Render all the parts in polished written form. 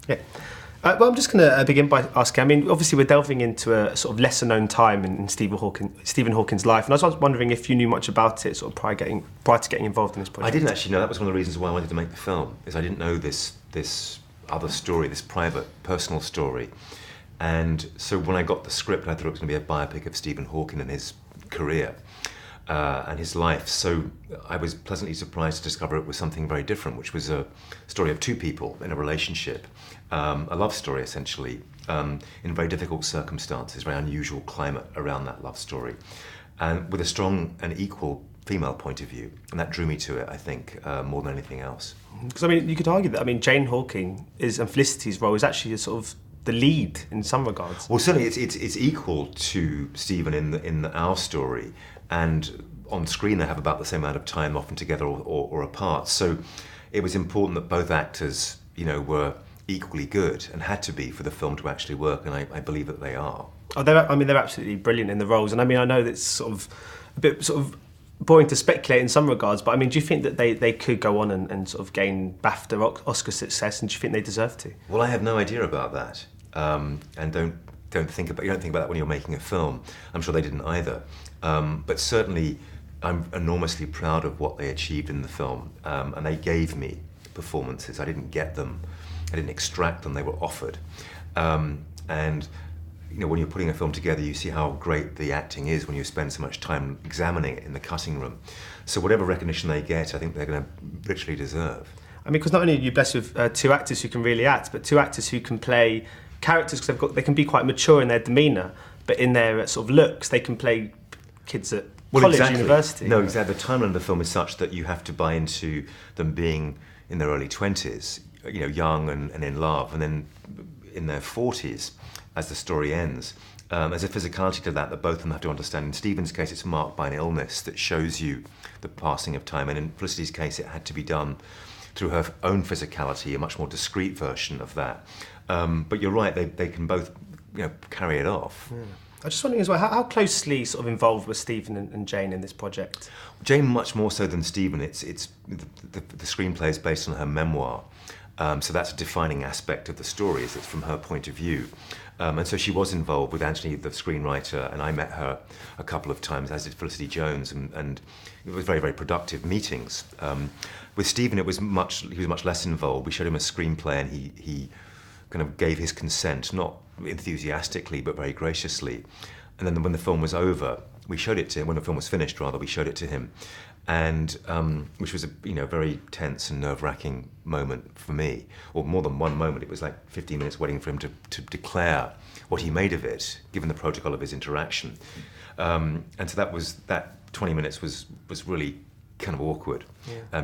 Yeah. Well, I'm just going to begin by asking, I mean, obviously we're delving into a sort of lesser-known time in Stephen Hawking's life, and I was wondering if you knew much about it sort of prior to getting involved in this project. I didn't actually know. That was one of the reasons why I wanted to make the film, is I didn't know this other story, this private, personal story. And so when I got the script, I thought it was going to be a biopic of Stephen Hawking and his career and his life. So I was pleasantly surprised to discover it was something very different, which was a story of two people in a relationship, a love story essentially, in very difficult circumstances, very unusual climate around that love story, and with a strong and equal female point of view. And that drew me to it, I think, more than anything else. Because, I mean, you could argue that, I mean, Jane Hawking and Felicity's role is actually a sort of the lead in some regards. Well, certainly it's equal to Stephen in our story, and on screen they have about the same amount of time, often together or apart. So it was important that both actors, were equally good and had to be for the film to actually work, and I believe that they are. Oh, they're absolutely brilliant in the roles, and I mean, I know that's sort of a bit sort of boring to speculate in some regards, but I mean, do you think that they could go on and sort of gain BAFTA Oscar success, and do you think they deserve to? Well, I have no idea about that, and you don't think about that when you're making a film. I'm sure they didn't either, but certainly I'm enormously proud of what they achieved in the film, and they gave me performances. I didn't get them, I didn't extract them, they were offered, and when you're putting a film together, you see how great the acting is when you spend so much time examining it in the cutting room. So whatever recognition they get, I think they're going to richly deserve. I mean, because not only are you blessed with two actors who can really act, but two actors who can play characters, because they can be quite mature in their demeanour, but in their sort of looks, they can play kids at college, exactly. University. No, exactly. The timeline of the film is such that you have to buy into them being in their early 20s, young and in love, and then in their 40s, as the story ends. There's a physicality to that both of them have to understand. In Stephen's case, it's marked by an illness that shows you the passing of time, and in Felicity's case, it had to be done through her own physicality, a much more discreet version of that. But you're right, they can both carry it off. Yeah. I was just wondering as well, how closely sort of involved was Stephen and Jane in this project? Jane much more so than Stephen. It's the screenplay is based on her memoir. So that's a defining aspect of the story, is it's from her point of view. And so she was involved with Anthony, the screenwriter, and I met her a couple of times, as did Felicity Jones, and it was very, very productive meetings. With Stephen, he was much less involved. We showed him a screenplay, and he kind of gave his consent, not enthusiastically, but very graciously. And then when the film was over, we showed it to him. When the film was finished, rather, we showed it to him, and which was a very tense and nerve-wracking moment for me, or more than one moment. It was like 15 minutes waiting for him to declare what he made of it, given the protocol of his interaction. And so that 20 minutes was really kind of awkward,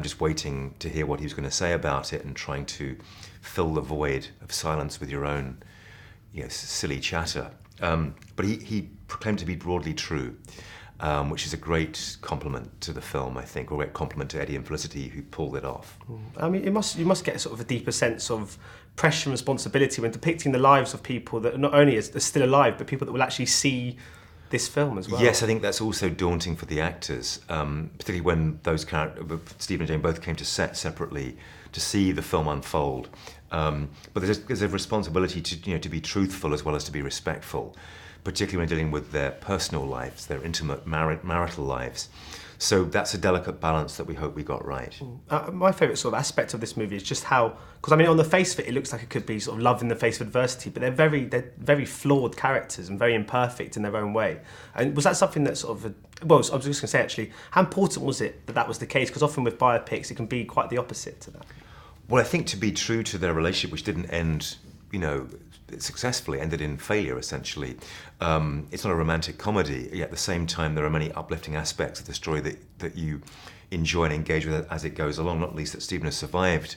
just waiting to hear what he was going to say about it and trying to fill the void of silence with your own silly chatter. But he proclaimed to be broadly true, which is a great compliment to the film, I think, or a great compliment to Eddie and Felicity, who pulled it off. I mean, you must get sort of a deeper sense of pressure and responsibility when depicting the lives of people that not only are still alive, but people that will actually see this film as well. Yes, I think that's also daunting for the actors, particularly when those characters, Stephen and Jane, both came to set separately to see the film unfold. But there's a responsibility to be truthful as well as to be respectful, particularly when dealing with their personal lives, their intimate marital lives. So that's a delicate balance that we hope we got right. My favourite sort of aspect of this movie is just how, because I mean, on the face of it, it looks like it could be sort of love in the face of adversity, but they're very flawed characters and very imperfect in their own way. And was that something that sort of, well, I was just going to say actually, how important was it that was the case? Because often with biopics, it can be quite the opposite to that. Well, I think to be true to their relationship, which didn't end, successfully, ended in failure, essentially. It's not a romantic comedy, yet at the same time there are many uplifting aspects of the story that you enjoy and engage with as it goes along, not least that Stephen has survived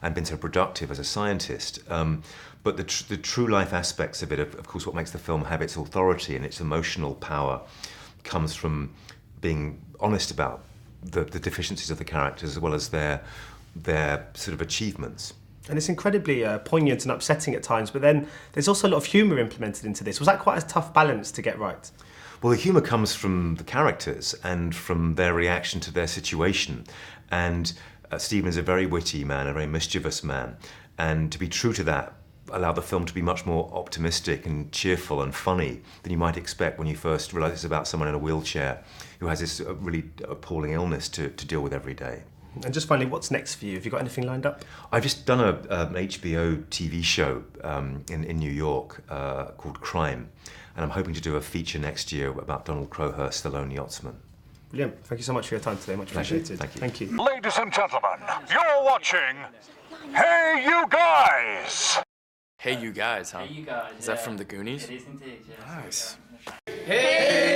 and been so productive as a scientist. But the true life aspects of it, of course, what makes the film have its authority and its emotional power comes from being honest about the deficiencies of the characters as well as their sort of achievements. And it's incredibly poignant and upsetting at times, but then there's also a lot of humour implemented into this. Was that quite a tough balance to get right? Well, the humour comes from the characters and from their reaction to their situation. And Stephen is a very witty man, a very mischievous man. and to be true to that, allow the film to be much more optimistic and cheerful and funny than you might expect when you first realise it's about someone in a wheelchair who has this really appalling illness to deal with every day. And just finally, what's next for you? Have you got anything lined up? I've just done an HBO TV show in New York called Crime, and I'm hoping to do a feature next year about Donald Crowhurst, the lone yachtsman. Brilliant. Thank you so much for your time today. Much appreciated. Thank you. Thank you. Ladies and gentlemen, you're watching Hey You Guys! Hey You Guys, huh? Hey, you guys. Is that from the Goonies? It is indeed, yes. Nice. Hey!